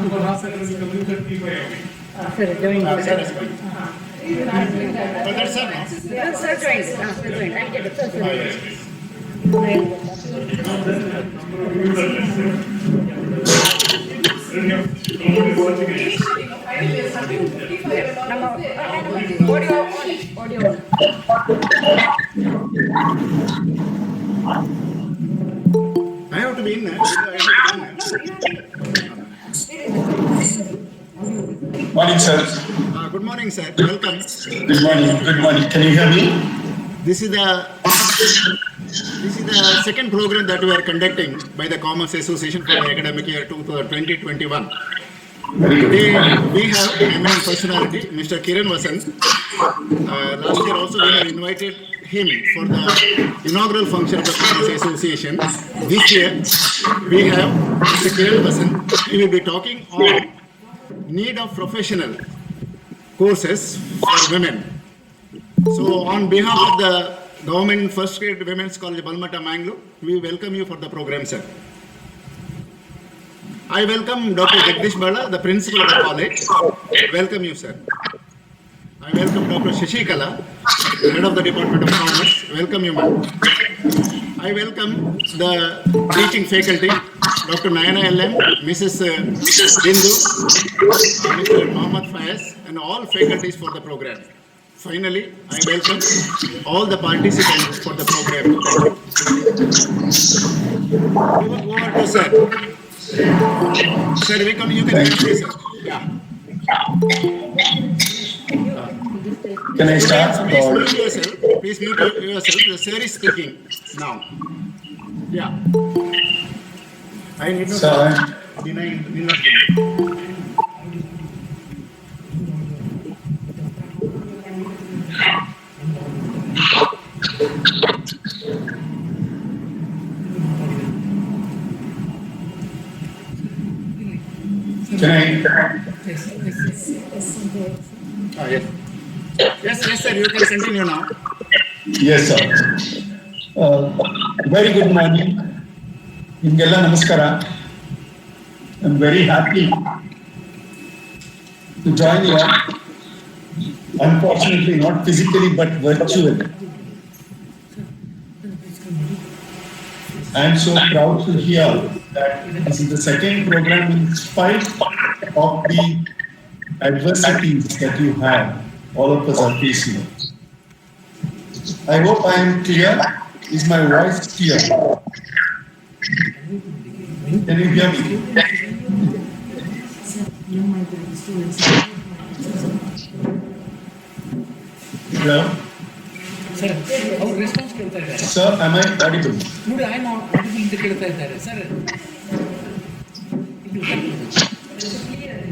Sir, join. Sir is going. That's sir, no? Sir, join. Sir, join. I'll get it. Sir, Ah, yes, please. Audio on. Audio on. I have to be in there. I have to be in there. Morning, sir. Good morning, sir. Welcome. Good morning. Good morning. Can you hear me? This is the second program that we are conducting by the Commerce Association for the academic year 2021. Very good. Today we have eminent personality, Mr. Kiran Vasant. Last year also we have invited him for the inaugural function of the Commerce Association. This year we have Mr. Kiran Vasant. He will be talking on need of professional courses for women. So on behalf of the Government First Grade Women's College Balmata, Mangalore, we welcome you for the program, sir. I welcome Dr. Jagdish Bala, the principal of the college. Welcome you, sir. I welcome Dr. Shashikala, head of the Department of Commerce. Welcome you, ma'am. I welcome the teaching faculty, Dr. Nayana LM, Mrs. Bindu, Mr. Mohammad Faiz, and all faculties for the program. Finally, I welcome all the participants for the program. Over to sir. Sir, welcome. You can say, sir. Yeah. Can I start? Please Or mute yourself. Please mute yourself. The sir is speaking now. Yeah. I need not Sir. deny. can I? Yes. Yes, sir. You can continue now. Yes, sir. Very good morning. Nimಗೆಲ್ಲ ನಮಸ್ಕಾರ. I'm very happy to join you all. Unfortunately, not physically but virtually. I am so proud to hear that this is the second program in spite of the adversities that you have, all of us are facing. I hope I am clear. Is my voice clear? Can you hear me? Hello? Sir ಅವ್ರು response ಕೇಳ್ತಾ ಇದ್ದಾರೆ. Sir, am I audible? ನೋಡಿ I am audible ಅಂತ ಕೇಳ್ತಾ ಇದ್ದಾರೆ sir.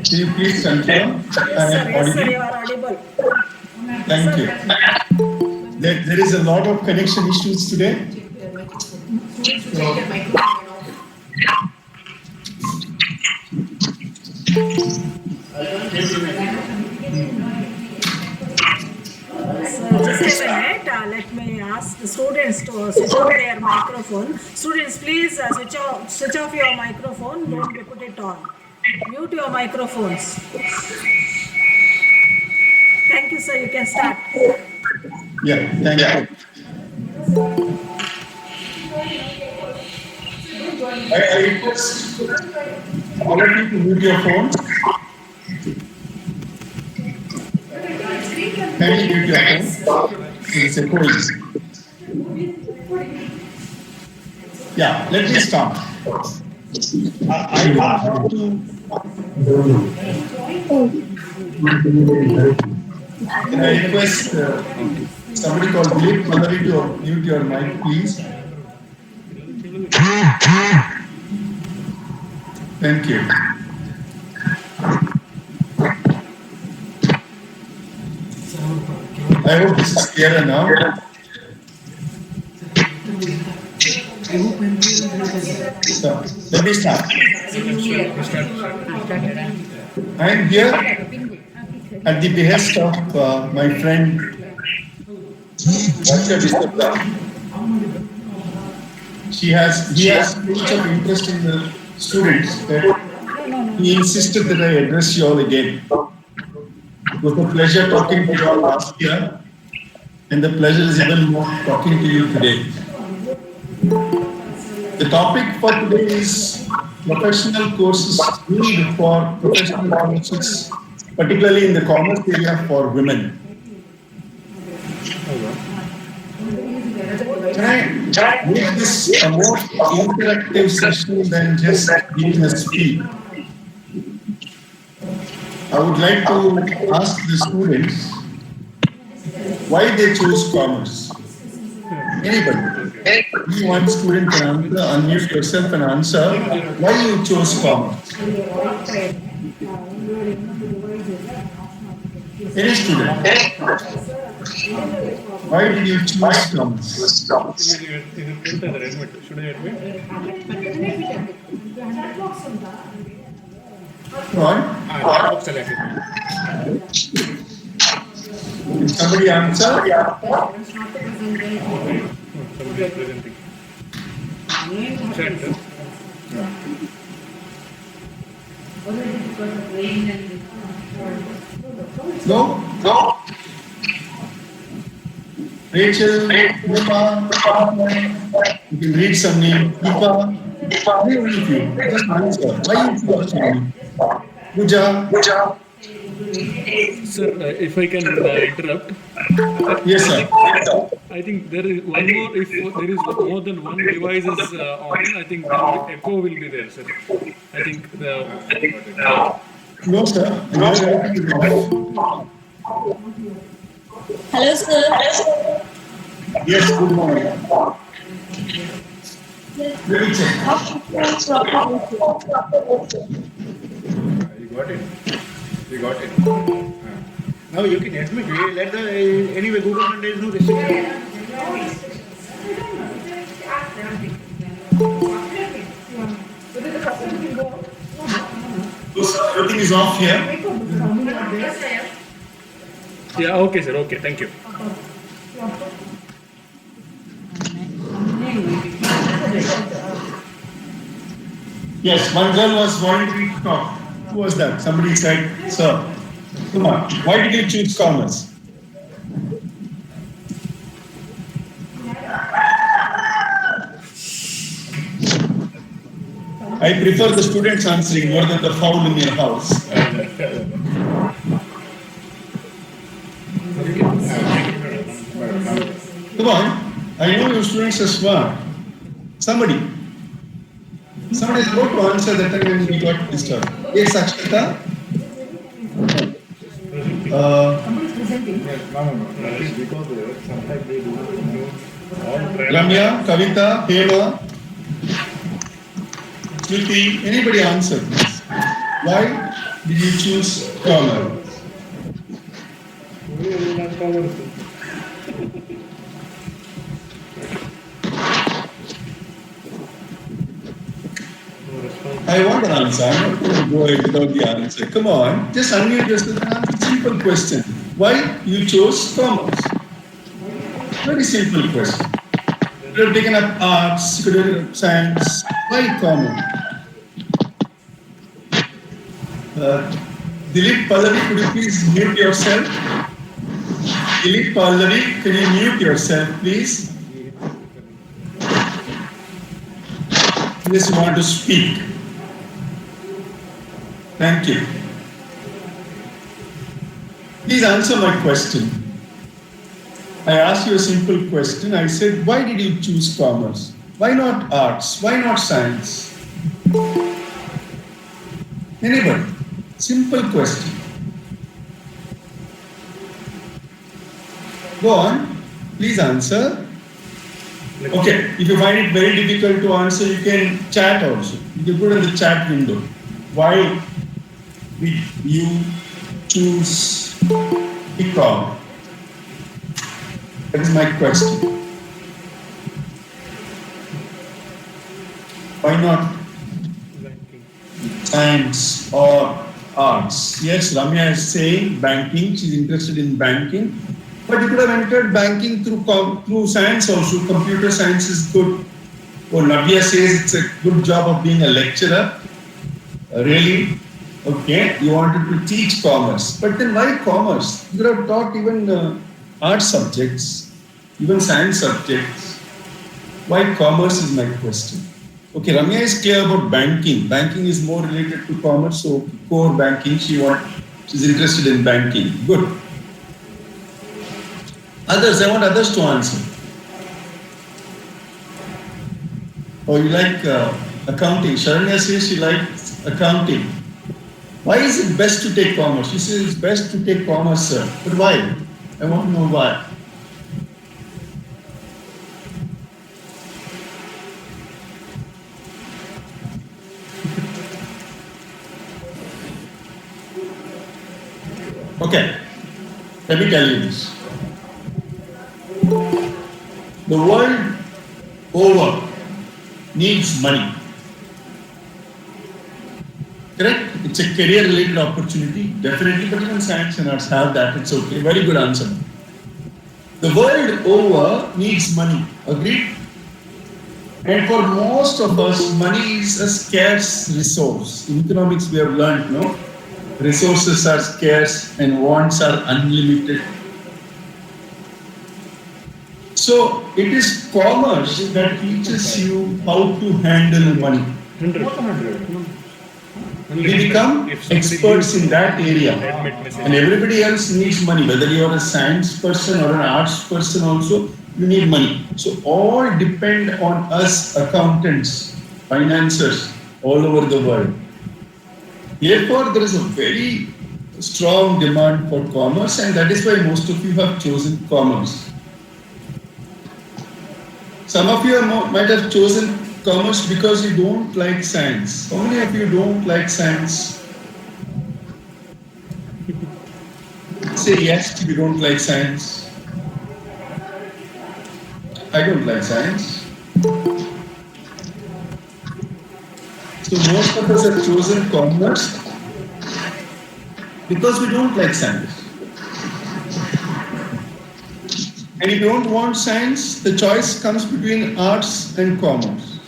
Can you please confirm I am audible? You are audible. Thank you. There is a lot of connection issues today. So, Just a minute. Let me ask the students to switch off their microphone. Students, please switch off your microphone. Don't put it on. Mute your microphones. Thank you, sir. You can start. yeah, thank you. I request all of you to mute your phones. Can you mute your phone? It's echoing. Yeah, let me start. I want to. Can I request somebody called Dilip Malari to mute your mic, please? Thank you. I hope this is clearer now. So, let me start. I am here at the behest of my friend Raksha Distabla. He has so much of interest in the students that he insisted that I address you all again. It was a pleasure talking to you all last year, and the pleasure is even more talking to you today. The topic for today is professional courses need for professional courses, particularly in the commerce area for women. Can I make this a more interactive session than just giving a speech? I would like to ask the students why they choose commerce. Anybody? One student can answer, unmute yourself and answer why you chose commerce. Any student? Why did you choose commerce? Should I admit? What? Can somebody answer? Somebody is presenting. Chat. No? No? Rachel, Nima, you can read some name. Deepa, any one of you, just answer. Why you choose me? Pooja? Sir, if I can interrupt, Yes, sir. I think there is one more. If there is more than one device is on, I think the echo will be there, sir. I think the. No, sir. Hello, sir. Yes, good morning. Let me check. You got it. You got it. Now you can admit. Let the anyway Google there is no restriction. So everything is off here. Yeah. Okay, sir. Okay. Thank you. Yes, one girl was volunteering to talk. Who was that? Somebody said, sir, come on, why did you choose commerce? I prefer the students answering more than the fowl in your house. Come on, I know your students are smart. Somebody is going to answer that time when we got disturbed. Yes, Akshita? Ramya, Kavita, Hema, Shruti, anybody answer please? Why did you choose commerce? I want an answer. I'm not going to go ahead without the answer. Come on, just unmute yourself and answer a simple question. Why you chose commerce? Very simple question. You could have taken up arts, you could have science. Why commerce? Dilip Pallavi, could you please mute yourself? Dilip Pallavi, can you mute yourself, please? Unless you want to speak. Thank you. Please answer my question. I asked you a simple question. I said, why did you choose commerce? Why not arts? Why not science? Anybody? Simple question. Go on. Please answer. Okay. If you find it very difficult to answer, you can chat also. You can put in the chat window. Why did you choose econ? That is my question. Why not science or arts? Yes, Ramya is saying banking. She's interested in banking. But you could have entered banking through science also. Computer science is good. Or Navya says it's a good job of being a lecturer. Really? Okay, you wanted to teach commerce, but then why commerce? You could have taught even art subjects, even science subjects. Why commerce is my question. Okay, Ramya is clear about banking. Banking is more related to commerce, so core banking. She's interested in banking. Good. Others, I want others to answer. Oh, you like accounting. Sharanya says she likes accounting. Why is it best to take commerce? She says it's best to take commerce, sir. But why? I want to know why. Okay, let me tell you this. The world over needs money. Correct? It's a career-related opportunity, definitely, but even science and arts have that. It's okay. Very good answer. The world over needs money. Agreed? And for most of us, money is a scarce resource. In economics, we have learned, no? Resources are scarce and wants are unlimited. So it is commerce that teaches you how to handle money. We become experts in that area, and everybody else needs money. Whether you are a science person or an arts person, also you need money. So all depend on us accountants, financiers all over the world. Therefore, there is a very strong demand for commerce, and that is why most of you have chosen commerce. Some of you might have chosen commerce because you don't like science. How many of you don't like science? Say yes if you don't like science. I don't like science. So most of us have chosen commerce because we don't like science. And if you don't want science, the choice comes between arts and commerce.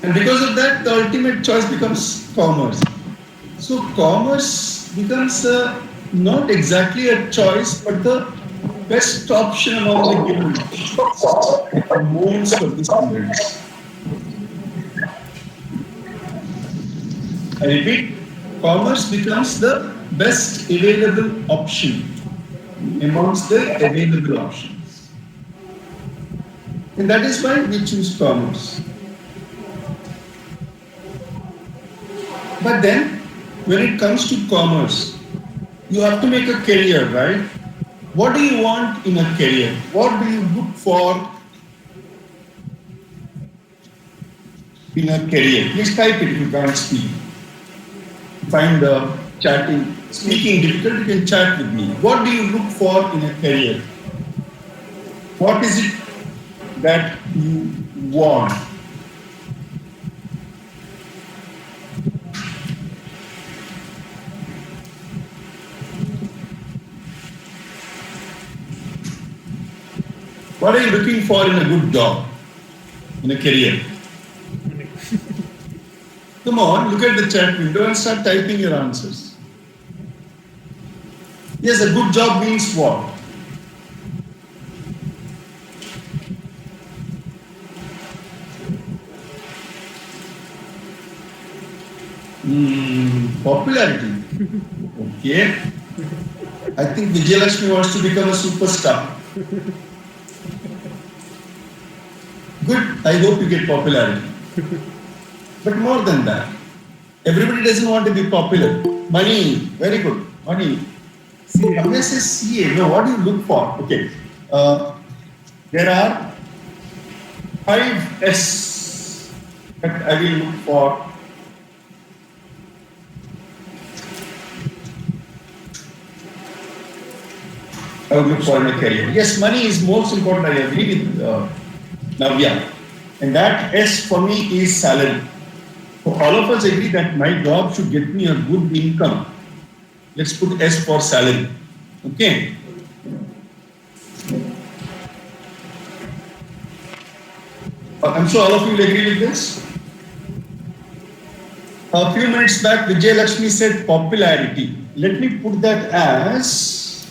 And because of that, the ultimate choice becomes commerce. So commerce becomes not exactly a choice, but the best option among the given options for most of the students. I repeat, commerce becomes the best available option amongst the available options. And that is why we choose commerce. But then, when it comes to commerce, you have to make a career, right? What do you want in a career? What do you look for in a career? Please type it if you can't speak. Find chatting, speaking difficult, you can chat with me. What do you look for in a career? What is it that you want? What are you looking for in a good job, in a career? Come on, look at the chat window and start typing your answers. Yes, a good job means what? Popularity. Okay. I think Vijayalakshmi wants to become a superstar. Good. I hope you get popularity. But more than that, everybody doesn't want to be popular. Money, very good. Money. Ramya says CA. No, what do you look for? Okay. There are 5 S that I will look for. I will look for in a career. Yes, money is most important. I agree with Navya. And that S for me is salary. So all of us agree that my job should get me a good income. Let's put S for salary. Okay. I'm sure all of you will agree with this. A few minutes back, Vijay Lakshmi said popularity. Let me put that as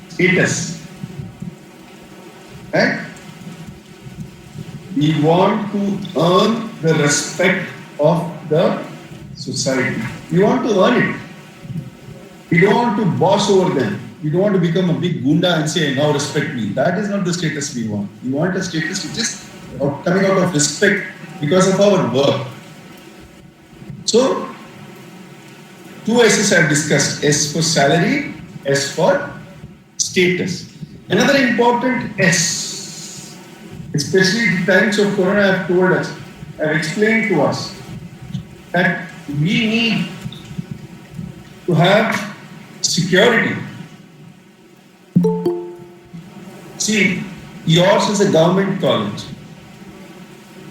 status. Right? We want to earn the respect of the society. We want to earn it. We don't want to boss over them. We don't want to become a big gunda and say, now respect me. That is not the status we want. We want a status which is coming out of respect because of our work. So, two S's I have discussed. S for salary, S for status. Another important S, especially in times of Corona, I have told us, I have explained to us that we need to have security. See, yours is a government college.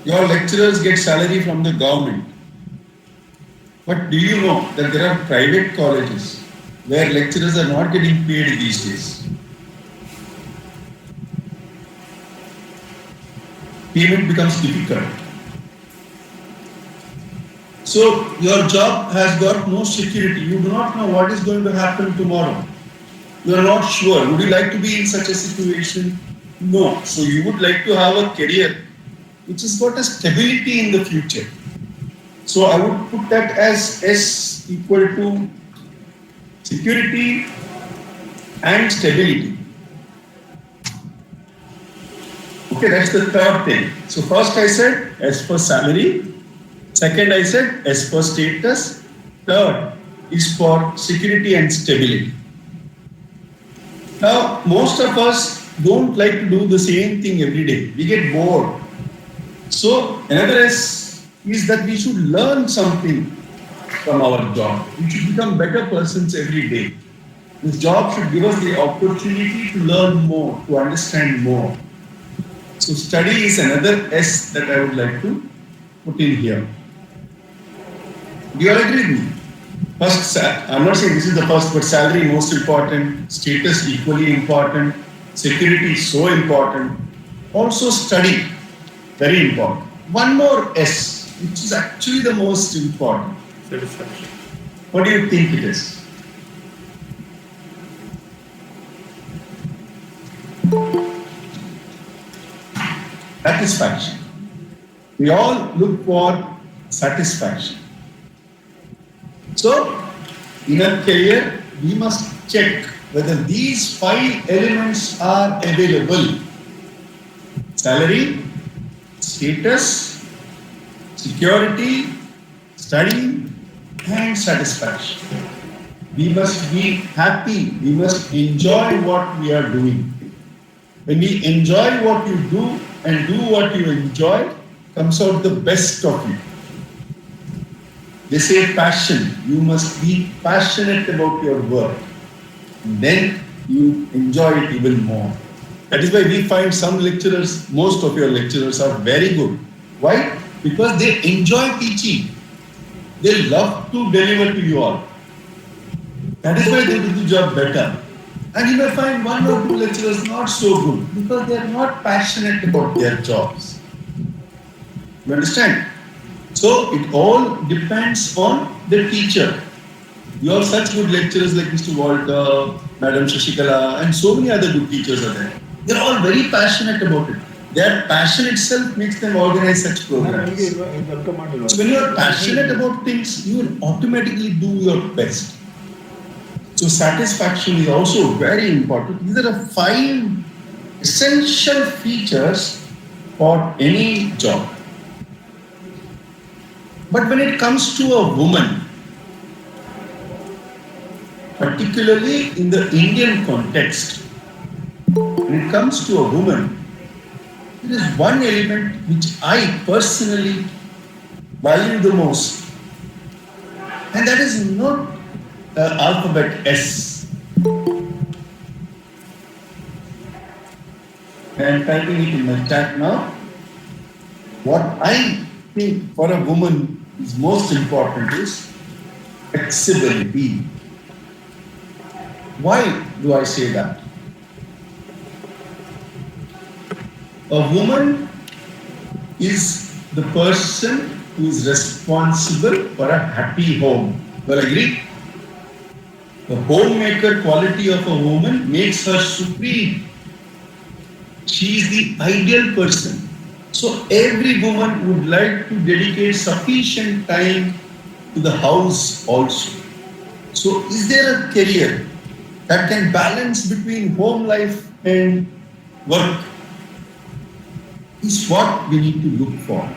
Your lecturers get salary from the government. But do you know that there are private colleges where lecturers are not getting paid these days? Payment becomes difficult. So your job has got no security. You do not know what is going to happen tomorrow. You are not sure. Would you like to be in such a situation? No. So you would like to have a career which has got a stability in the future. So I would put that as S equal to security and stability. Okay, that's the third thing. So first I said S for salary. Second I said S for status. Third is for security and stability. Now, most of us don't like to do the same thing every day. We get bored. So, another S is that we should learn something from our job. We should become better persons every day. This job should give us the opportunity to learn more, to understand more. So, study is another S that I would like to put in here. Do you all agree with me? First, I'm not saying this is the first, but salary most important, status equally important, security so important, also study, very important. One more S, which is actually the most important. Satisfaction. What do you think it is? Satisfaction. We all look for satisfaction. So, in a career, we must check whether these 5 elements are available. Salary, status, security, study, and satisfaction. We must be happy. We must enjoy what we are doing. When we enjoy what you do and do what you enjoy, comes out the best of you. They say passion. You must be passionate about your work. Then you enjoy it even more. That is why we find some lecturers, most of your lecturers are very good. Why? Because they enjoy teaching. They love to deliver to you all. That is why they do the job better. And you may find one or two lecturers not so good because they are not passionate about their jobs. You understand? So it all depends on the teacher. You have such good lecturers like Mr. Walter, Madam Shashikala, and so many other good teachers are there. They are all very passionate about it. Their passion itself makes them organize such programs. So when you are passionate about things, you will automatically do your best. So satisfaction is also very important. These are the 5 essential features for any job. But when it comes to a woman, particularly in the Indian context, when it comes to a woman, there is one element which I personally value the most, and that is not the alphabet S. I am typing it in my chat now. What I think for a woman is most important is flexibility. Why do I say that? A woman is the person who is responsible for a happy home. Well, agree? The homemaker quality of a woman makes her supreme. She is the ideal person. So every woman would like to dedicate sufficient time to the house also. So is there a career that can balance between home life and work? Is what we need to look for.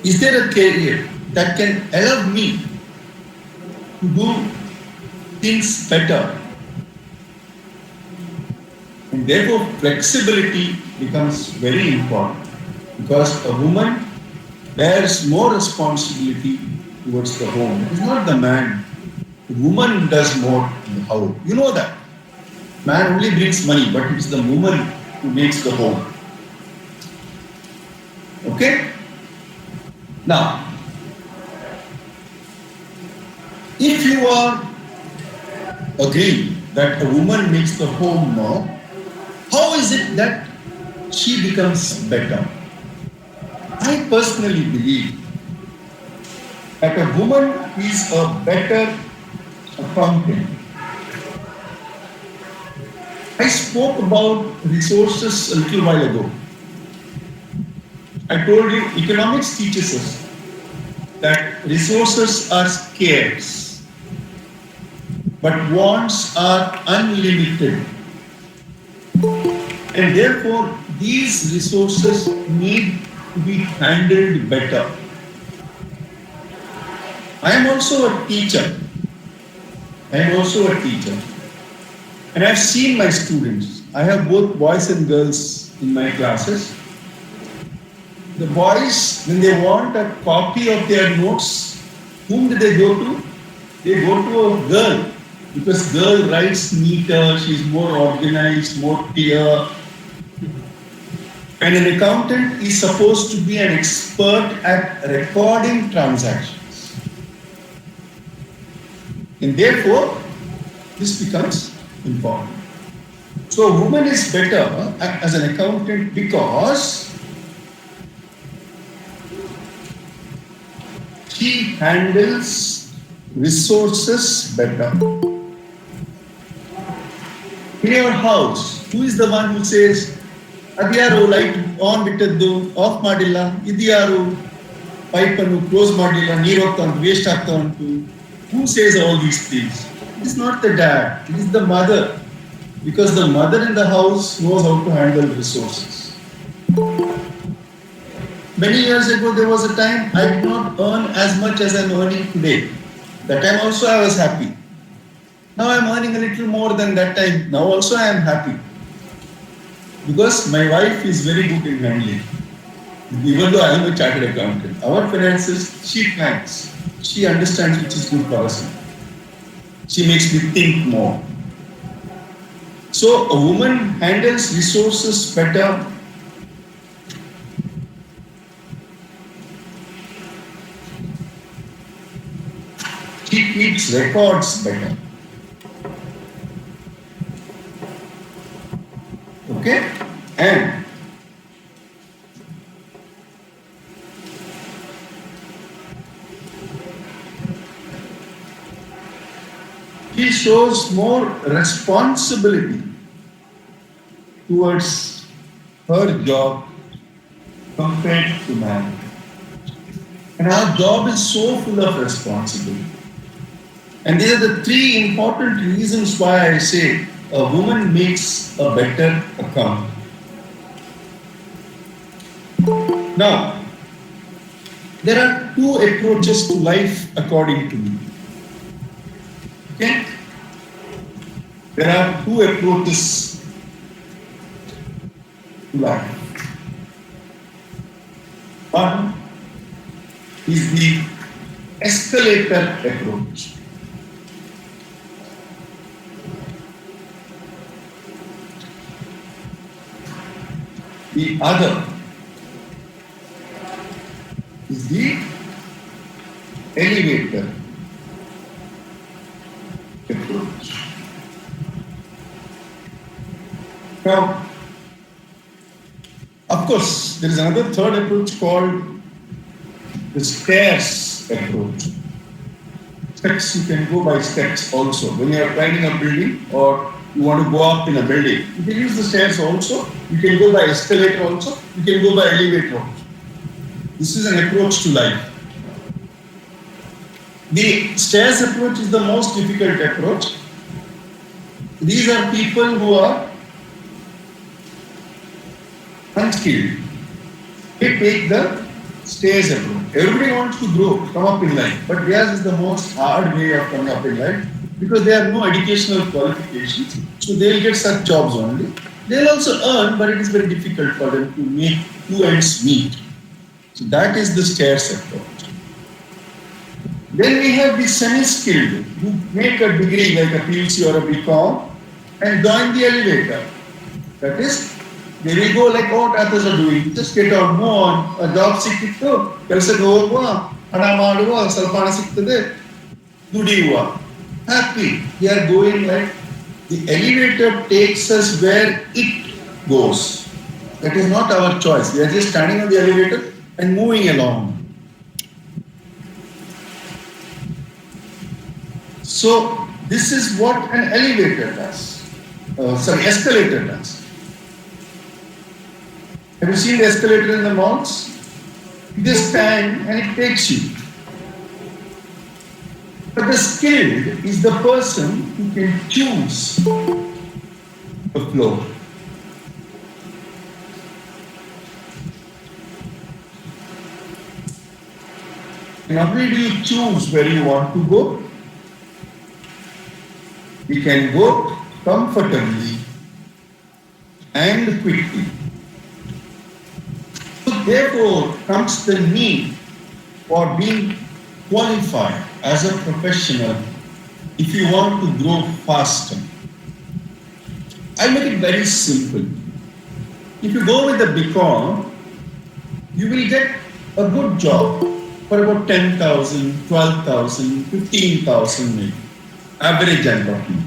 Is there a career that can allow me to do things better? And therefore, flexibility becomes very important because a woman bears more responsibility towards the home. It is not the man. The woman does more in the house. You know that. Man only brings money, but it is the woman who makes the home. Okay? Now, if you are agreeing that a woman makes the home now, how is it that she becomes better? I personally believe that a woman is a better accountant. I spoke about resources a little while ago. I told you economics teaches us that resources are scarce, but wants are unlimited. And therefore, these resources need to be handled better. I am also a teacher. And I've seen my students. I have both boys and girls in my classes. The boys, when they want a copy of their notes, whom do they go to? They go to a girl, because girl writes neater, she's more organized, more clear. And an accountant is supposed to be an expert at recording transactions. And therefore, this becomes important. So a woman is better as an accountant because she handles resources better. In your house, who is the one who says, Adyaru light on bittaddu, off madilla, idyaru pipe annu close madilla, neer hogta waste agta untu. Who says all these things? It is not the dad, it is the mother. Because the mother in the house knows how to handle resources. Many years ago, there was a time I did not earn as much as I am earning today. That time also I was happy. Now I am earning a little more than that time. Now also I am happy. Because my wife is very good in handling. Even though I am a chartered accountant. Our finances, she plans. She understands which is good policy. She makes me think more. So a woman handles resources better. She keeps records better. Okay? And she shows more responsibility towards her job compared to man. And our job is so full of responsibility. And these are the three important reasons why I say a woman makes a better accountant. Now, there are two approaches to life according to me. Okay? There are two approaches to life. One is the escalator approach. The other is the elevator approach. Now, of course, there is another third approach called the stairs approach. Steps, you can go by steps also. When you are climbing a building or you want to go up in a building, you can use the stairs also. You can go by escalator also. You can go by elevator also. This is an approach to life. The stairs approach is the most difficult approach. These are people who are unskilled. They take the stairs approach. Everybody wants to grow, come up in life, but theirs is the most hard way of coming up in life because they have no educational qualifications, so they'll get such jobs only. They'll also earn, but it is very difficult for them to make two ends meet. So that is the stairs approach. Then we have the semi-skilled who make a degree like a PUC or a BCom and join the elevator. That is, they will go like what others are doing. Just get out, move on. A job ಸಿಕ್ಕಿತ್ತು, ಕೆಲಸಕ್ಕೆ ಹೋಗುವ, ಹಣ ಮಾಡುವ, ಸ್ವಲ್ಪ ಹಣ ಸಿಗ್ತದೆ, ದುಡಿಯುವ. Happy. They are going like the elevator takes us where it goes. That is not our choice. We are just standing on the elevator and moving along. So this is what an elevator does. Escalator does. Have you seen the escalator in the malls? You just stand and it takes you. But the skilled is the person who can choose the floor. Not only do you choose where you want to go, you can go comfortably and quickly. Therefore comes the need for being qualified as a professional if you want to grow faster. I'll make it very simple. If you go with the BCom, you will get a good job for about 10,000, 12,000, 15,000 maybe. Average I'm talking.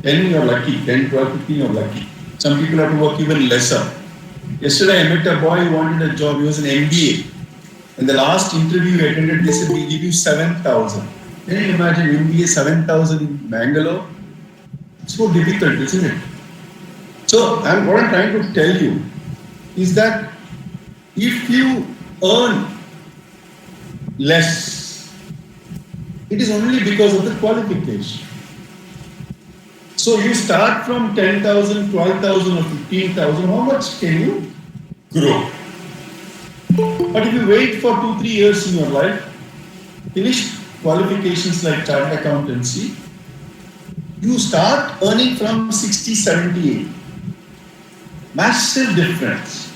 10 you're lucky, 10, 12, 15 you're lucky. Some people have to work even lesser. Yesterday I met a boy who wanted a job, he was an MBA. In the last interview he attended, they said, we'll give you 7,000. Can you imagine MBA 7,000 in Bangalore? It's so difficult, isn't it? So what I'm trying to tell you is that if you earn less, it is only because of the qualification. So you start from 10,000, 12,000 or 15,000, how much can you grow? But if you wait for 2-3 years in your life, finish qualifications like chartered accountancy, you start earning from 60, 70, 80. Massive difference.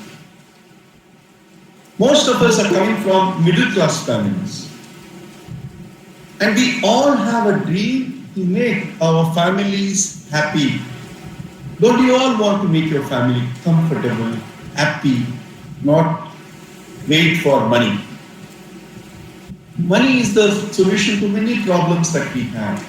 Most of us are coming from middle class families. And we all have a dream to make our families happy. Don't you all want to make your family comfortable, happy, not wait for money? Money is the solution to many problems that we have.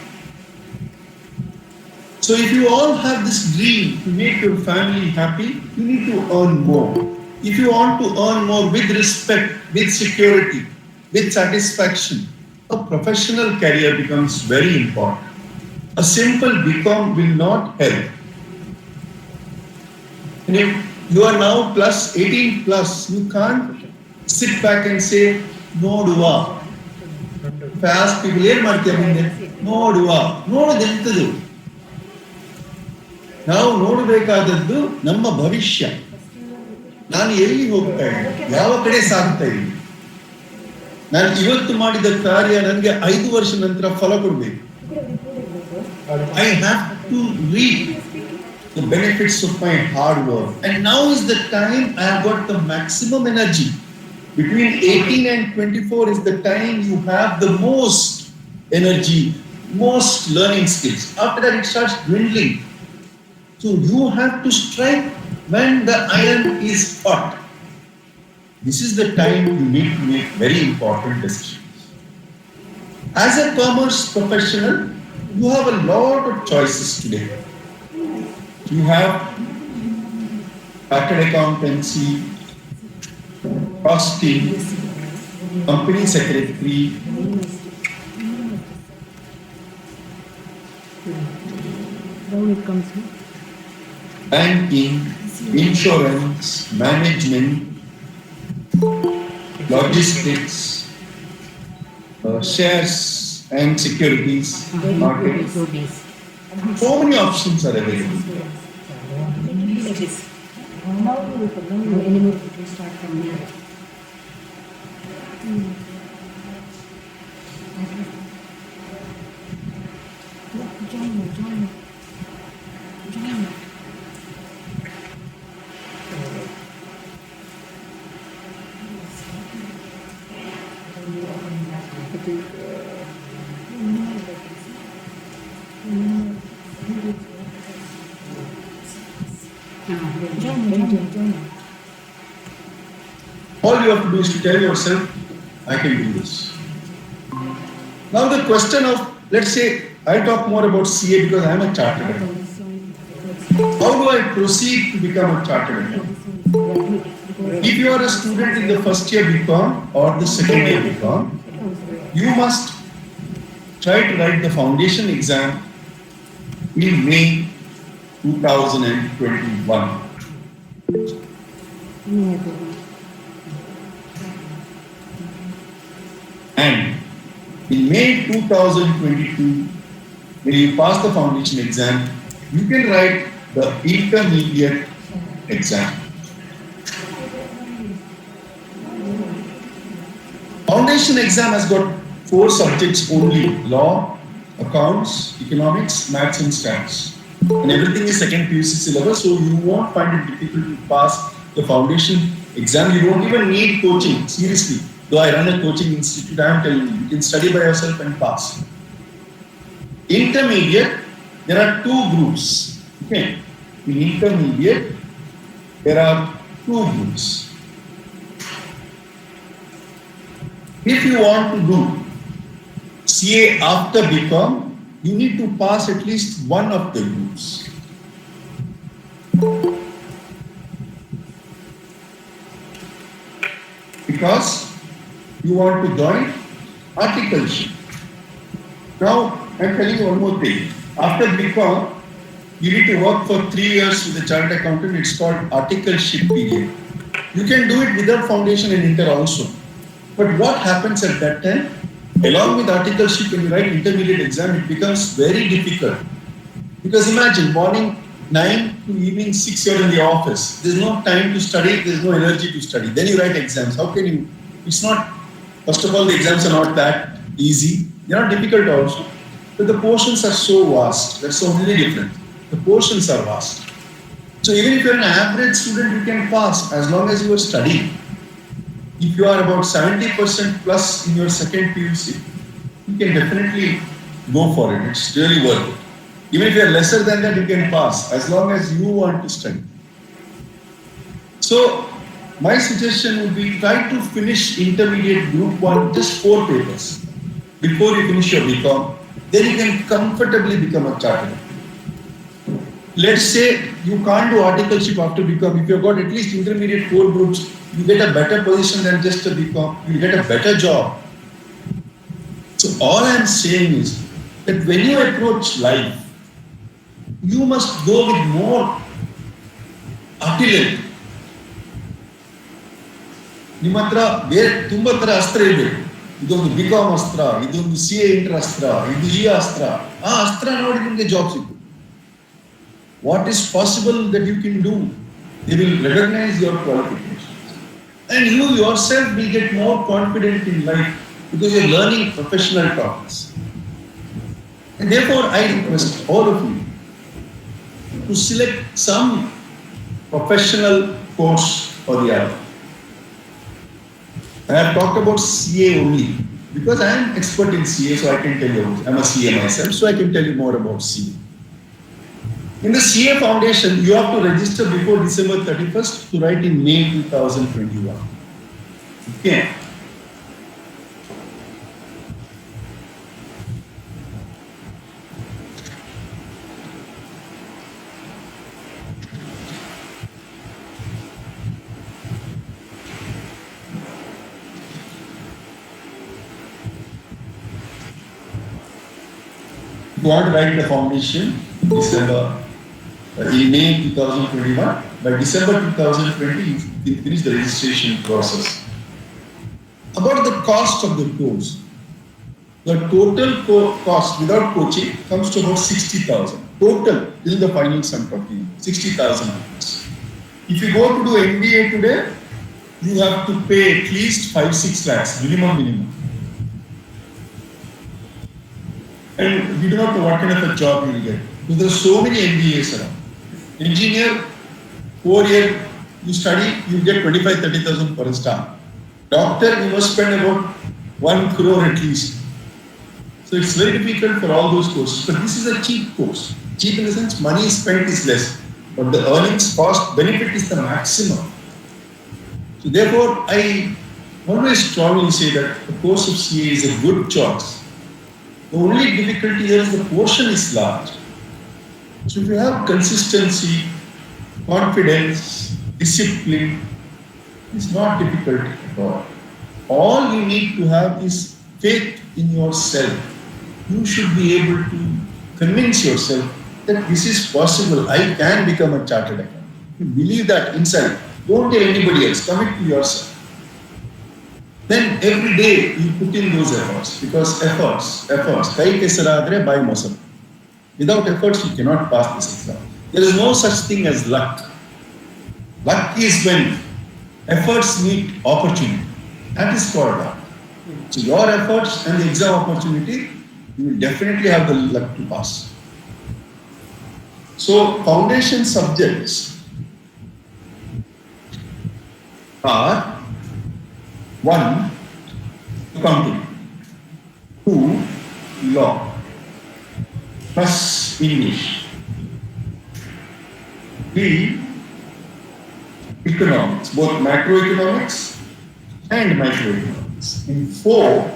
So if you all have this dream to make your family happy, you need to earn more. If you want to earn more with respect, with security, with satisfaction, a professional career becomes very important. A simple BCom will not help. And if you are now plus 18 plus, you can't sit back and say, no duva. If I ask people, no duva. No dentadu. ನಾವು ನೋಡಬೇಕಾದದ್ದು ನಮ್ಮ ಭವಿಷ್ಯ. ನಾನು ಎಲ್ಲಿ ಹೋಗ್ತಾ ಇದ್ದೀನಿ, ಯಾವ ಕಡೆ ಸಾಗ್ತಾ ಇದ್ದೀನಿ. ನಾನು ಇವತ್ತು ಮಾಡಿದ ಕಾರ್ಯ ನನಗೆ 5 ವರ್ಷ ನಂತರ ಫಲ ಕೊಡಬೇಕು. I have to reap the benefits of my hard work. And now is the time I have got the maximum energy. Between 18 and 24 is the time you have the most energy, most learning skills. After that it starts dwindling. So you have to strike when the iron is hot. This is the time you need to make very important decisions. As a commerce professional, you have a lot of choices today. You have chartered accountancy, costing, company secretary, banking, insurance, management, logistics, shares and securities, market. So many options are available. All you have to do is to tell yourself, I can do this. Now the question of, let's say, I'll talk more about CA because I am a chartered accountant. How do I proceed to become a chartered accountant? If you are a student in the first year BCom or the second year BCom, you must try to write the foundation exam in May 2021. And in May 2022, when you pass the foundation exam, you can write the intermediate exam. Foundation exam has got 4 subjects only: law, accounts, economics, maths and stats. And everything is second PUC syllabus, so you won't find it difficult to pass the foundation exam. You don't even need coaching, seriously. Though I run a coaching institute, I am telling you, you can study by yourself and pass. Intermediate, there are 2 groups. Okay. In intermediate, there are 2 groups. If you want to do CA after BCom, you need to pass at least one of the groups. Because you want to join articleship. Now, I'm telling you one more thing. After BCom, you need to work for 3 years with a chartered accountant. It's called articleship period. You can do it without foundation and inter also. But what happens at that time? Along with articleship, when you write intermediate exam, it becomes very difficult. Because imagine, morning 9 to evening 6, you're in the office. There's no time to study, there's no energy to study. Then you write exams. How can you? It's not, first of all, the exams are not that easy. They're not difficult also. But the portions are so vast. That's the only difference. The portions are vast. So even if you're an average student, you can pass as long as you are studying. If you are about 70% plus in your second PUC, you can definitely go for it. It's really worth it. Even if you are lesser than that, you can pass as long as you want to study. So my suggestion would be try to finish intermediate group 1, just 4 papers before you finish your BCom. Then you can comfortably become a chartered. Let's say you can't do articleship after BCom. If you've got at least intermediate 4 groups, you get a better position than just a BCom. You get a better job. So all I'm saying is that when you approach life, you must go with more artillery. ನಿಮ್ಮ ಹತ್ರ ಬೇರೆ ತುಂಬ ಥರ ಅಸ್ತ್ರ ಇರಬೇಕು. ಇದೊಂದು BCom ಅಸ್ತ್ರ, ಇದೊಂದು CA ಇಂಟರ್ ಅಸ್ತ್ರ, ಇದು ಈ ಅಸ್ತ್ರ. ಆ ಅಸ್ತ್ರ ನೋಡಿ ನಿಮಗೆ ಜಾಬ್ ಸಿಕ್ಕು. What is possible that you can do? They will recognize your qualifications. And you yourself will get more confident in life because you're learning professional topics. And therefore, I request all of you to select some professional course or the other. I have talked about CA only because I am expert in CA, so I can tell you. I'm a CA myself, so I can tell you more about CA. In the CA foundation, you have to register before December 31st to write in May 2021. Okay. You want to write the foundation in December, in May 2021. By December 2020, you finish the registration process. About the cost of the course, the total cost without coaching comes to about 60,000. Total till the finals I'm talking, 60,000 rupees. If you go to do MBA today, you have to pay at least 5-6 lakhs minimum. And we do not know what kind of a job you will get. Because there are so many MBAs around. Engineer, 4 year, you study, you get 25-30,000 per star. Doctor, you must spend about 1 crore at least. So it's very difficult for all those courses. But this is a cheap course. Cheap in the sense money spent is less, but the earnings cost benefit is the maximum. So therefore, I always strongly say that the course of CA is a good choice. The only difficulty here is the portion is large. So if you have consistency, confidence, discipline, it's not difficult at all. All you need to have is faith in yourself. You should be able to convince yourself that this is possible. I can become a chartered accountant. You believe that inside. Don't tell anybody else. Commit to yourself. Then every day you put in those efforts, because efforts. Kai kesaradre by mosam. Without efforts, you cannot pass this exam. There is no such thing as luck. Luck is when efforts meet opportunity. That is called luck. So your efforts and the exam opportunity, you will definitely have the luck to pass. So foundation subjects are 1. Accounting, 2. Law, plus English, 3. Economics, both macroeconomics and microeconomics. In 4,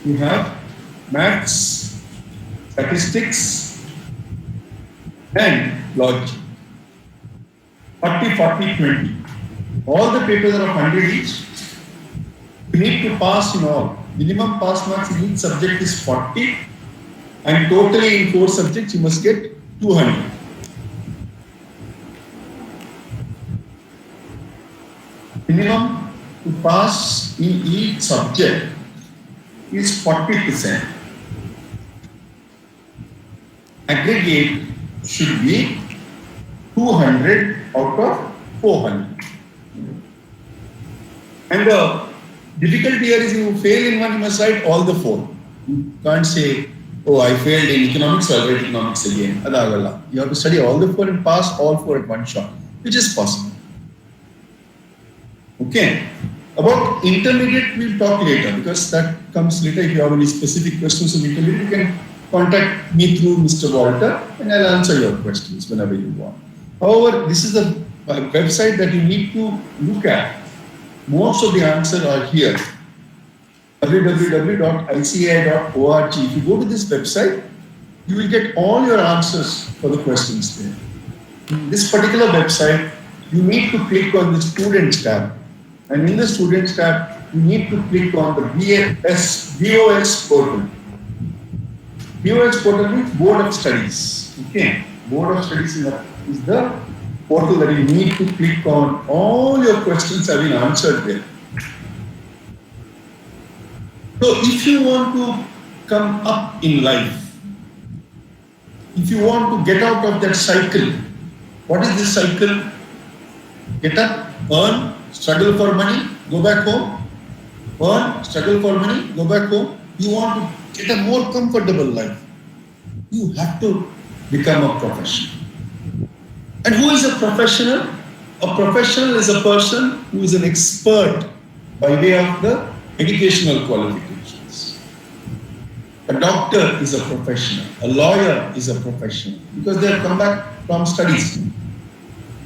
you have maths, statistics, and logic. 40, 40, 20. All the papers are of 100 each. You need to pass in all. Minimum pass marks in each subject is 40, and totally in 4 subjects you must get 200. Minimum to pass in each subject is 40%. Aggregate should be 200 out of 400. And the difficulty here is you fail in one, you must write all the 4. You can't say, oh, I failed in economics, so I'll write economics again. You have to study all the 4 and pass all 4 at one shot, which is possible. Okay. About intermediate, we'll talk later, because that comes later. If you have any specific questions on intermediate, you can contact me through Mr. Walter, and I'll answer your questions whenever you want. However, this is a website that you need to look at. Most of the answers are here. www.ici.org. If you go to this website, you will get all your answers for the questions there. In this particular website, you need to click on the Students tab. And in the Students tab, you need to click on the BOS portal. BOS portal means Board of Studies. Okay. Board of Studies is the portal that you need to click on. All your questions have been answered there. So if you want to come up in life, if you want to get out of that cycle, what is this cycle? Get up, earn, struggle for money, go back home. Earn, struggle for money, go back home. You want to get a more comfortable life. You have to become a professional. And who is a professional? A professional is a person who is an expert by way of the educational qualifications. A doctor is a professional. A lawyer is a professional because they have come back from studies.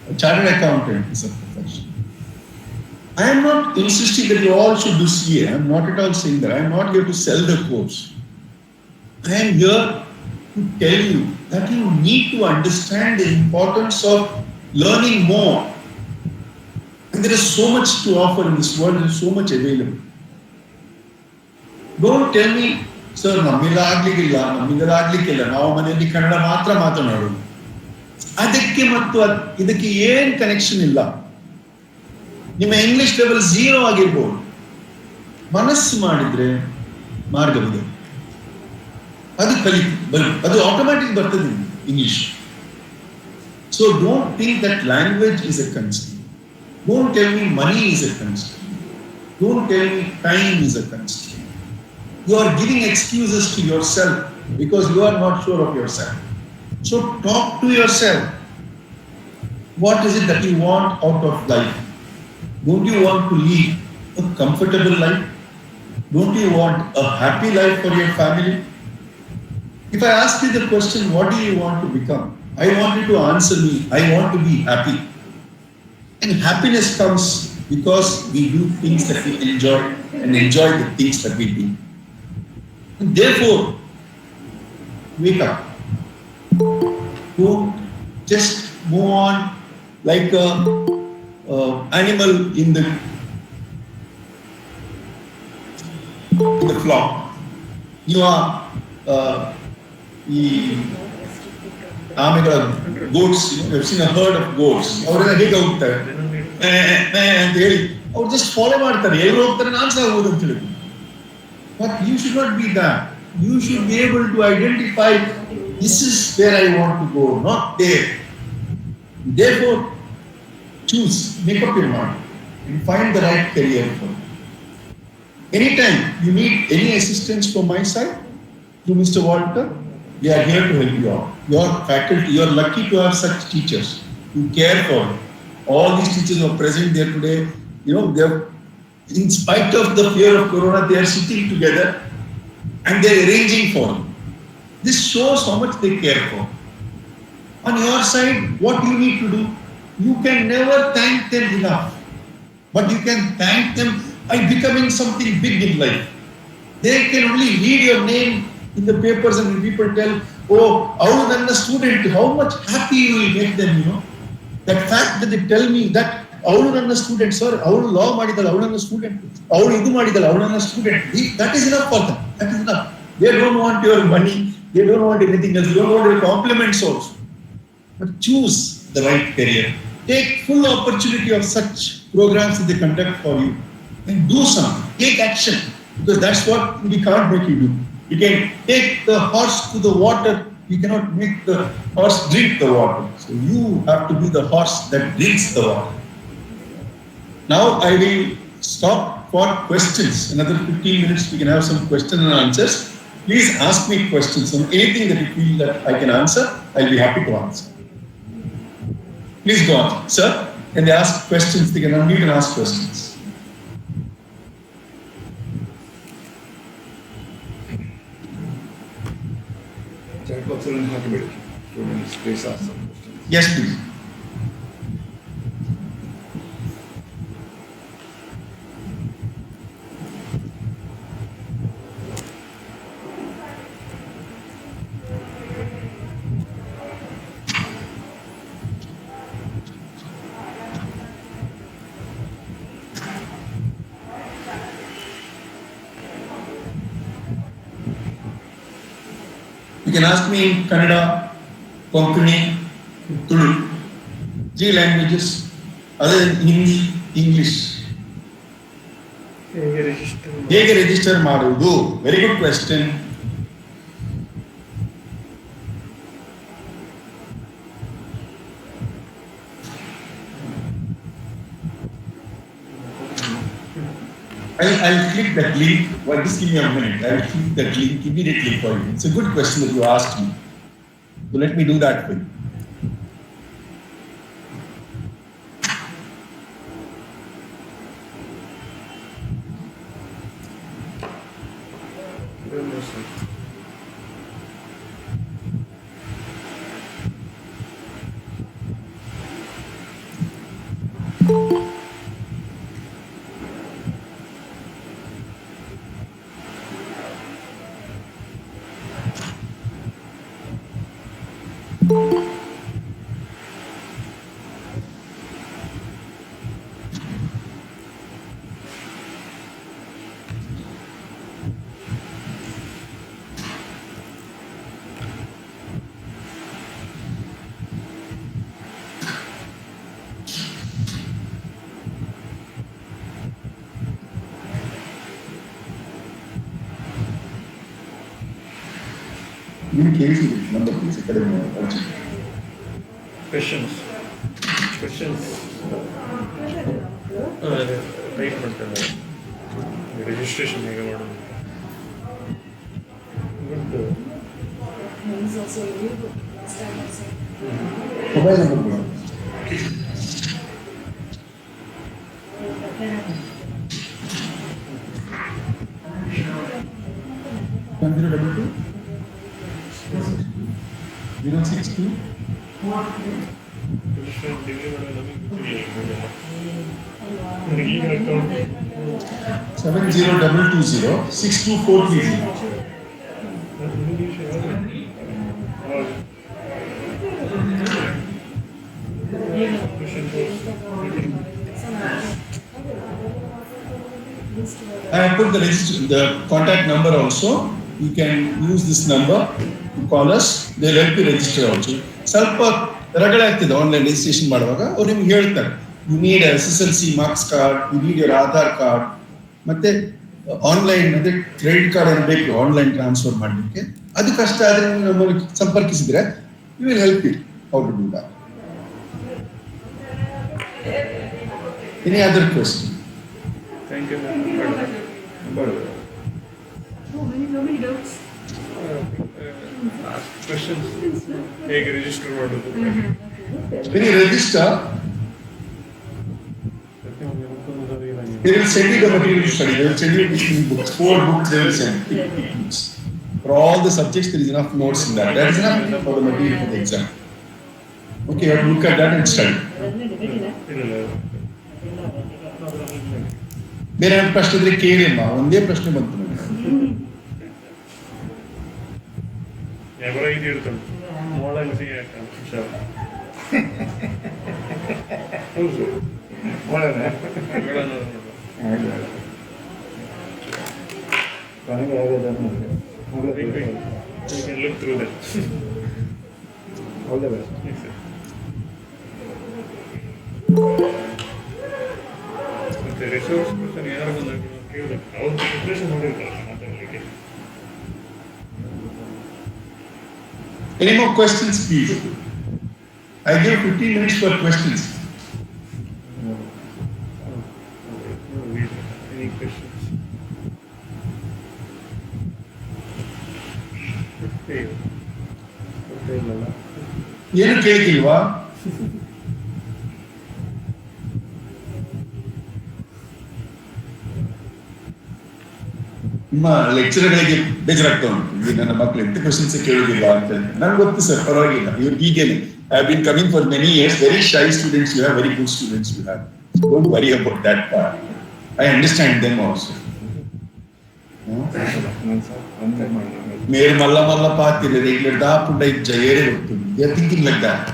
A chartered accountant is a professional. I am not insisting that you all should do CA. I am not at all saying that. I am not here to sell the course. I am here to tell you that you need to understand the importance of learning more. And there is so much to offer in this world, there is so much available. Don't tell me sir ನಮ್ಮಿಂದಲಾಗ್ಲಿಕ್ಕಿಲ್ಲ ನಾವು ಮನೆಯಲ್ಲಿ ಕನ್ನಡ ಮಾತ್ರ ಮಾತನಾಡೋದು. ಅದಕ್ಕೆ ಮತ್ತು ಇದಕ್ಕೆ ಏನ್ connection ಇಲ್ಲ. ನಿಮ್ಮ ಇಂಗ್ಲಿಷ್ ಲೆವೆಲ್ 0 ಆಗಿರ್ಬೋದು, ಮನಸ್ಸು ಮಾಡಿದ್ರೆ ಮಾರ್ಗವಿದೆ. ಅದು ಅದು ಆಟೋಮ್ಯಾಟಿಕ್ ಬರ್ತದೆ English. So don't think that language is A constraint. Don't tell me money is A constraint. Don't tell me time is A constraint. You are giving excuses to yourself because you are not sure of yourself. So talk to yourself. What is it that you want out of life? Don't you want to lead a comfortable life? Don't you want a happy life for your family? If I ask you the question, what do you want to become? I want you to answer me, I want to be happy. And happiness comes because we do things that we enjoy and enjoy the things that we do. And therefore, wake up. Don't just move on like a animal in the flock. You are goats. You've seen a herd of goats. ಅವರೆಲ್ಲ ಹೇಗೆ ಹೋಗ್ತಾರೆ ಅಂತ ಹೇಳಿ ಅವ್ರು just follow ಮಾಡ್ತಾರೆ. ಎಲ್ಲಿ ಹೋಗ್ತಾರೆ ನಾನು ಸಹ ಹೋಗೋದು ಅಂತ ಹೇಳಿ. But you should not be that. You should be able to identify, this is where I want to go, not there. Therefore, choose, make up your mind, and find the right career for you. Anytime you need any assistance from my side, to Mr. Walter, we are here to help you out. Your faculty, you are lucky to have such teachers who care for you. All these teachers who are present there today, they are, in spite of the fear of corona, they are sitting together and they are arranging for you. This shows how much they care for. On your side, what you need to do, you can never thank them enough, but you can thank them by becoming something big in life. They can only read your name in the papers and people tell, oh, Avulu nanna student, how much happy you will make them, That fact that they tell me that ಅವಳು ನನ್ನ student sir, ಅವಳು ಲಾ ಮಾಡಿದಲ್ಲ, ಅವಳು ನನ್ನ student, ಅವಳು ಇದು ಮಾಡಿದಲ್ಲ, ಅವಳು ನನ್ನ student. That is enough for them. That is enough. They don't want your money. They don't want anything else. They don't want your compliments also. But choose the right career. Take full opportunity of such programs that they conduct for you and do something. Take action, because that's what we can't make you do. You can take the horse to the water. You cannot make the horse drink the water. So you have to be the horse that drinks the water. Now I will stop for questions. Another 15 minutes we can have some questions and answers. Please ask me questions on anything that you feel that I can answer. I'll be happy to answer. Please go on. Sir, can they ask questions? They can unmute and ask questions. Chat box alone have to be. Students, please ask some questions. Yes, please. You can ask me in Kannada, Konkani, Tulu, 3 languages other than Hindi, English. ಹೇಗೆ register ಮಾಡುವುದು? Very good question. I'll click that link. Well, just give me a minute. I'll click that link immediately for you. It's a good question that you asked me. So let me do that for you. ನಿಮ್ಮ ಕೇಳಿಸಿ number please ಈ ಕಡೆ ಅರ್ಜಿ Questions. Type ಮಾಡ್ತಾರೆ registration ಹೇಗೆ ಮಾಡೋದು mobile number ಕೊಡಿ 1022 062 degree account 70220 62430 I put the contact number also. You can use this number to call us. They'll help you register also. ಸ್ವಲ್ಪ ರಗಳೆ ಆಗ್ತಿದೆ ಆನ್ಲೈನ್ ರಿಜಿಸ್ಟ್ರೇಷನ್ ಮಾಡುವಾಗ ಅವ್ರು ನಿಮ್ಗೆ ಹೇಳ್ತಾರೆ you need SSLC marks card, you need your Aadhaar card, ಮತ್ತೆ online ಅಂದ್ರೆ credit card ಏನು ಬೇಕು ಆನ್ಲೈನ್ ಟ್ರಾನ್ಸ್ಫರ್ ಮಾಡಲಿಕ್ಕೆ. ಅದು ಕಷ್ಟ ಆದರೆ ನೀವು ನಮ್ಮನ್ನು ಸಂಪರ್ಕಿಸಿದ್ರೆ you will help you how to do that. Any other question? Thank you. Questions ಹೇಗೆ ರಿಜಿಸ್ಟರ್ ಮಾಡೋದು? When you register, they will send you the material to study. They will send you 15 books, 4 books they will send. For all the subjects, there is enough notes in that. That is enough for the material for the exam. Okay, you have to look at that and study. ಬೇರೆ ಪ್ರಶ್ನೆ ಇದ್ರೆ ಕೇಳಿಮ್ಮ, ಒಂದೇ ಪ್ರಶ್ನೆ ಬಂತು ನನಗೆ. ఎవరో ఇది ఎడుతాడు model look through that. All the best. Yes, sir. ಮತ್ತೆ ರಿಸೋರ್ಸ್ ಪರ್ಸನ್ ಯಾರು ಬಂದಾಗ ಕೇಳಬೇಕು ಅವ್ರ ಪ್ರಿಪ್ರೇಷನ್ ಮಾಡಿರ್ತಾರೆ ಮಾತಾಡಲಿಕ್ಕೆ. Any more questions, please? I give 15 minutes for questions. Any questions? ಏನು ಕೇಳಿಲ್ವಾ? ನಿಮ್ಮ ಲೆಕ್ಚರ್ಗಳಿಗೆ ಬೇಜಾರಾಗ್ತಾ ಉಂಟು, ನನ್ನ ಮಕ್ಕಳು ಎಂತ ಕ್ವಶನ್ಸ್ ಕೇಳುದಿಲ್ಲ ಅಂತ. ನನ್ಗೆ ಗೊತ್ತು ಸರ್, ಪರವಾಗಿಲ್ಲ. ಇವ್ರಿಗೆ ಹೀಗೇನೆ. I have been coming for many years. Very shy students you have, very good students you have. Don't worry about that part. I understand them also. మీరు మళ్ళా మళ్ళా పాతిరు రెగ్యులర్ దాపుండ జయేరే వస్తుంది. They are thinking like that.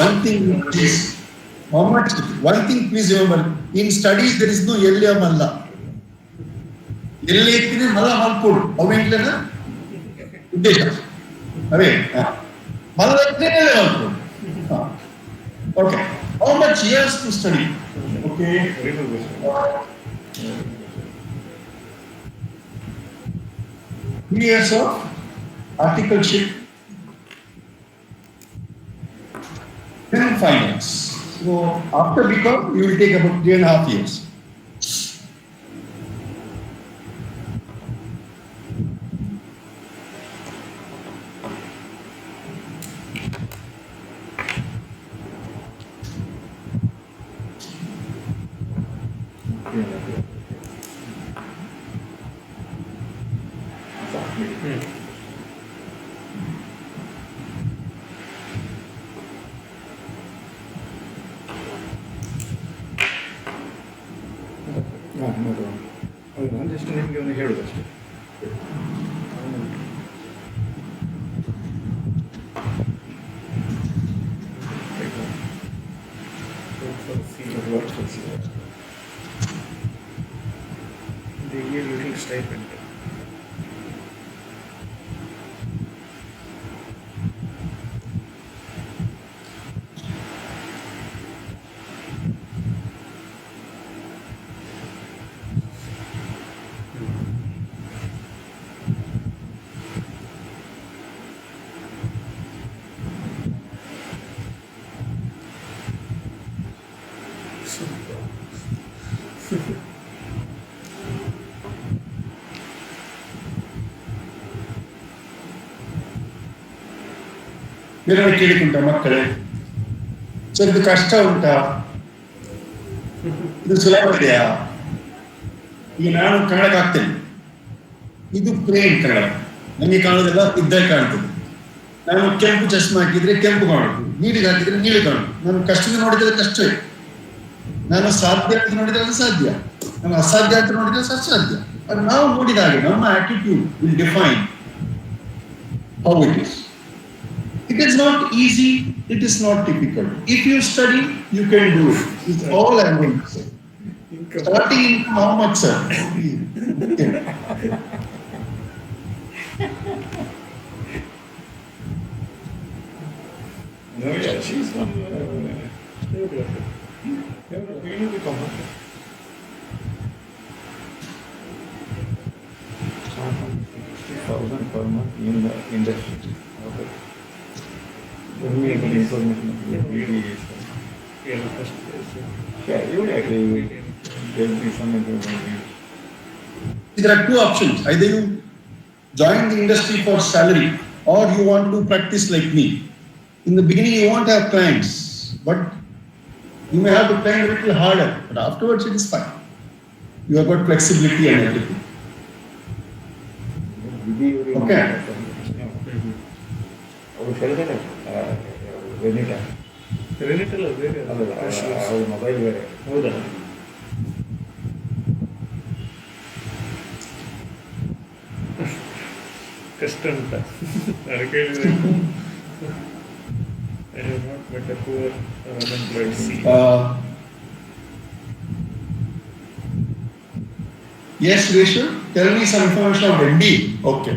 One thing please, one thing please remember, in studies there is no ella malla. Elle ittine malla malpodu aventlena uddesha ave malla ittine malpodu. Okay, how much years to study? Okay, 3 years of articleship, then finance. So after BCom, you will take about 3.5 years. ನಾನು just ನಿಮಗೆ ಒಂದು ಹೇಳೋದಷ್ಟೇ. They give little stipend. ಬೇರೆ ಕೇಳಿಕೊಂಡ ಮಕ್ಕಳೇ, so ಇದು ಕಷ್ಟ ಉಂಟಾ, ಇದು ಸುಲಭ ಇದೆಯಾ? ಈಗ ನಾನು ಕನ್ನಡಕ್ಕೆ ಹಾಕ್ತೇನೆ, ಇದು ಪ್ಲೇನ್ ಕನ್ನಡ, ನನಗೆ ಕಾಣೋದೆಲ್ಲ ಇದ್ದೇ ಕಾಣ್ತದೆ. ನಾನು ಕೆಂಪು ಚಶ್ಮಾ ಹಾಕಿದ್ರೆ ಕೆಂಪು ಕಾಣುದು, ನೀಲಿಗೆ ಹಾಕಿದ್ರೆ ನೀಲಿ ಕಾಣುದು. ನಾನು ಕಷ್ಟದ ನೋಡಿದ್ರೆ ಕಷ್ಟವೇ, ನಾನು ಸಾಧ್ಯ ಅಂತ ನೋಡಿದ್ರೆ ಅದು ಸಾಧ್ಯ, ನಾನು ಅಸಾಧ್ಯ ಅಂತ ನೋಡಿದ್ರೆ ಅಸಾಧ್ಯ. ಅದು ನಾವು ನೋಡಿದ ಹಾಗೆ ನಮ್ಮ attitude will define how it is. It is not easy, it is not difficult. If you study, you can do it. It's all I'm going to say. Starting income, how much, sir? No, yeah, she's from geography. You need to come up. Start from 60,000 per month in the industry. Okay. When we get information of the VDs. Yeah, you will agree. There will be some information. There are two options. Either you join the industry for salary or you want to practice like me. In the beginning, you won't have clients, but you may have to plan a little harder, but afterwards it is fine. You have got flexibility and everything. Okay. ಅವರು ಕರೆದರೆ ರೆನಿಟ ರೆನಿಟಲ್ಲ ಬೇರೆ ಅವ್ರ mobile ಬೇರೆ. ಹೌದಾ? ಕಷ್ಟ ಅಂತ ನಾನು ಕೇಳಿದ್ರೆ I have not met a poor unemployed C. Yes, Rachel, tell me some information of MBA. Okay.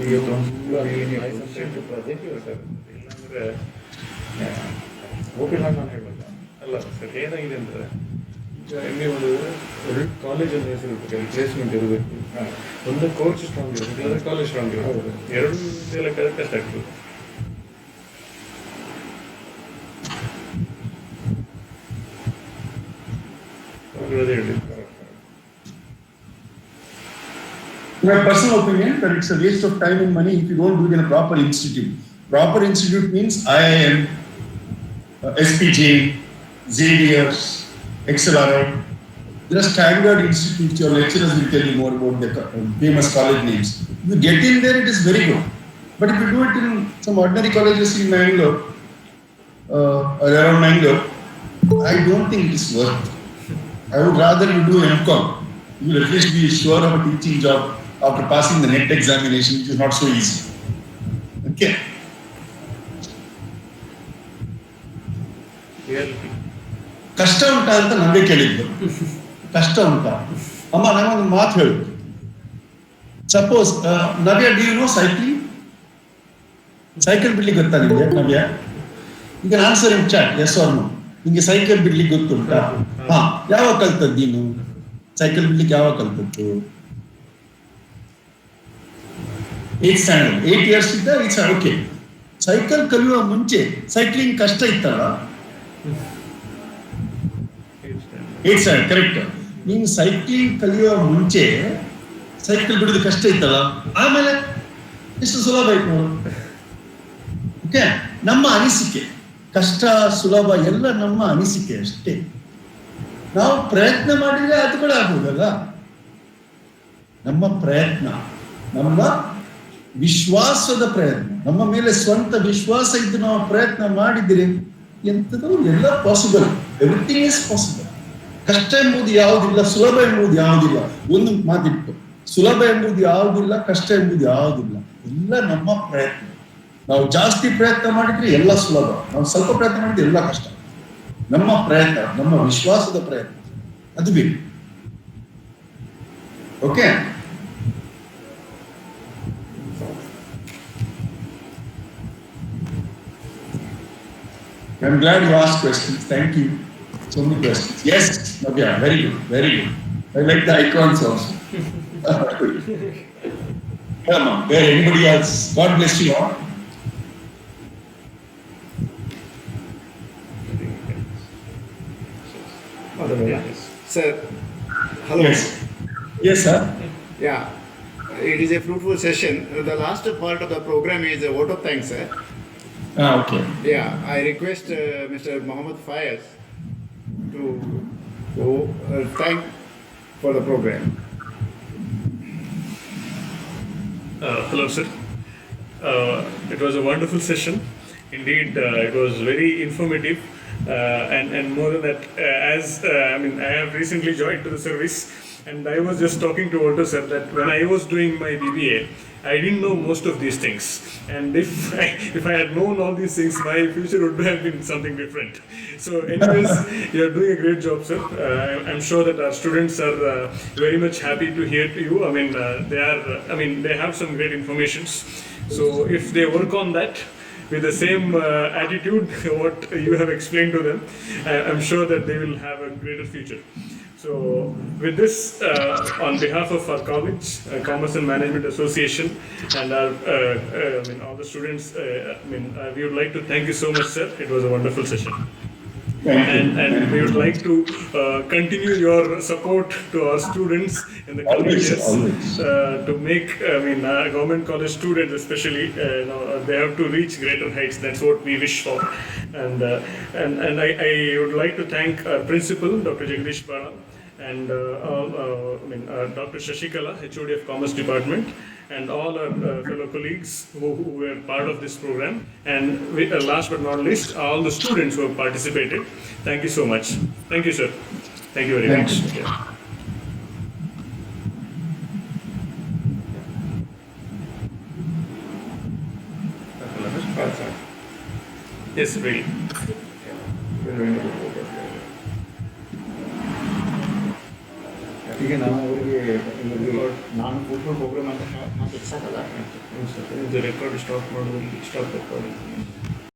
ಈಗ ತುಂಬ ಪ್ರಾಜೆಕ್ಟ್ ಸರ್, ಇಲ್ಲಾಂದರೆ ಓಕೆ ನಾನು ಹೇಳ್ಬೇಕು. ಅಲ್ಲ ಸರ್, ಏನಾಗಿದೆ ಅಂದರೆ ಈಗ ಎಮ್ಮೆ ಒಂದು ಕಾಲೇಜನ್ನು ಹೆಸರಿರ್ಬೇಕು, ಪ್ಲೇಸ್ಮೆಂಟ್ ಇರಬೇಕು, ಒಂದು ಕೋಚ್ ಸ್ಟ್ರಾಂಗ್ ಇರಬೇಕು, ಇಲ್ಲಾಂದರೆ ಕಾಲೇಜ್ ಸ್ಟ್ರಾಂಗ್ ಇರಬೇಕು. ಎರಡು ಲೆಕ್ಕ ಕಷ್ಟ ಆಗ್ತದೆ. ಅದೇ ಹೇಳಿ. My personal opinion that it's a waste of time and money if you don't do it in a proper institute. Proper institute means IIM, SPJ, Xavier's, XLRI. There are standard institutes. Your lecturers will tell you more about the famous college names. If you get in there, it is very good. But if you do it in some ordinary colleges in Mangalore, or around Mangalore, I don't think it is worth it. I would rather you do MCOM. You will at least be sure of a teaching job after passing the NET examination, which is not so easy. Okay. Reality ಕಷ್ಟ ಉಂಟಾ ಅಂತ ನನಗೆ ಕೇಳಿದ್ದು. ಕಷ್ಟ ಉಂಟಾ ಅಮ್ಮ, ನಾನೊಂದು ಮಾತು ಹೇಳು. Suppose Navya, do you know cycling? Cycle ಬಿಡ್ಲಿಕ್ಕೆ ಗೊತ್ತಾ ನಿಮಗೆ ನವ್ಯ? ಈಗ answer in chat, yes or no. ನಿಮಗೆ ಸೈಕಲ್ ಬಿಡ್ಲಿಕ್ಕೆ ಗೊತ್ತುಂಟಾ? ಹಾ, ಯಾವಾಗ ಕಲ್ತದ್ದು ನೀನು ಸೈಕಲ್ ಬಿಡ್ಲಿಕ್ಕೆ? ಯಾವಾಗ ಕಲ್ತದ್ದು? 8th standard, 8 years ಇದ್ದ. It's okay. ಸೈಕಲ್ ಕಲಿಯುವ ಮುಂಚೆ ಸೈಕ್ಲಿಂಗ್ ಕಷ್ಟ ಇತ್ತಲ್ಲ? 8th standard, correct. ನೀನು ಸೈಕ್ಲಿಂಗ್ ಕಲಿಯುವ ಮುಂಚೆ ಸೈಕಲ್ ಬಿಡೋದು ಕಷ್ಟ ಇತ್ತಲ್ಲ, ಆಮೇಲೆ ಎಷ್ಟು ಸುಲಭ ಆಯ್ತು. ಓಕೆ, ನಮ್ಮ ಅನಿಸಿಕೆ, ಕಷ್ಟ ಸುಲಭ ಎಲ್ಲ ನಮ್ಮ ಅನಿಸಿಕೆ ಅಷ್ಟೇ. ನಾವು ಪ್ರಯತ್ನ ಮಾಡಿದ್ರೆ ಅದು ಕೂಡ ಆಗ್ಬೋದಲ್ಲ. ನಮ್ಮ ಪ್ರಯತ್ನ, ನಮ್ಮ ವಿಶ್ವಾಸದ ಪ್ರಯತ್ನ, ನಮ್ಮ ಮೇಲೆ ಸ್ವಂತ ವಿಶ್ವಾಸ ಇದ್ದು ನಾವು ಪ್ರಯತ್ನ ಮಾಡಿದ್ರೆ ಎಂಥದ್ದು ಎಲ್ಲ ಪಾಸಿಬಲ್. Everything is possible. ಕಷ್ಟ ಎಂಬುದು ಯಾವುದಿಲ್ಲ, ಸುಲಭ ಎಂಬುದು ಯಾವುದಿಲ್ಲ. ಒಂದು ಮಾತಿಟ್ಟು, ಸುಲಭ ಎಂಬುದು ಯಾವುದಿಲ್ಲ, ಕಷ್ಟ ಎಂಬುದು ಯಾವುದಿಲ್ಲ. ಎಲ್ಲ ನಮ್ಮ ಪ್ರಯತ್ನ. ನಾವು ಜಾಸ್ತಿ ಪ್ರಯತ್ನ ಮಾಡಿದ್ರೆ ಎಲ್ಲ ಸುಲಭ, ನಾವು ಸ್ವಲ್ಪ ಪ್ರಯತ್ನ ಮಾಡಿದ್ರೆ ಎಲ್ಲ ಕಷ್ಟ. ನಮ್ಮ ಪ್ರಯತ್ನ, ನಮ್ಮ ವಿಶ್ವಾಸದ ಪ್ರಯತ್ನ, ಅದು ಬೇಕು. Okay. I'm glad you asked questions. Thank you. So many questions. Yes, Navya, very good, very good. I like the icons also. Come on, there, anybody else? God bless you all. Sir, hello. Yes. Yes, sir. Yeah, it is a fruitful session. The last part of the program is a vote of thanks, sir. Okay. Yeah, I request Mr. Mohammed Fayez to thank for the program. Hello, sir. It was a wonderful session. Indeed, it was very informative. And more than that, I have recently joined to the service, and I was just talking to Walter sir that when I was doing my BBA, I didn't know most of these things. And if I had known all these things, my future would have been something different. So, anyways, you are doing a great job, sir. I'm sure that our students are very much happy to hear to you. They have some great informations. So, if they work on that with the same attitude what you have explained to them, I'm sure that they will have a greater future. So with this, on behalf of our college, Commerce and Management Association, and all the students, we would like to thank you so much, sir. It was a wonderful session. And we would like to continue your support to our students in the coming Always, years always. to make, government college students especially, they have to reach greater heights. That's what we wish for. And I would like to thank our principal, Dr. Jagdish Bala, and Dr. Shashikala, HOD of Commerce Department, and all our fellow colleagues who were part of this program, and last but not least, all the students who have participated. Thank you so much. Thank you, sir. Thank you very Thanks. much. Yeah. Yes, really. ಈಗ ನಾವು ಅವರಿಗೆ ನಾನು football program ಅಂತ ಮಾತಾಡ್ಸಕ್ಕಲ್ಲ The record stop ಮಾಡೋದು, stop recording.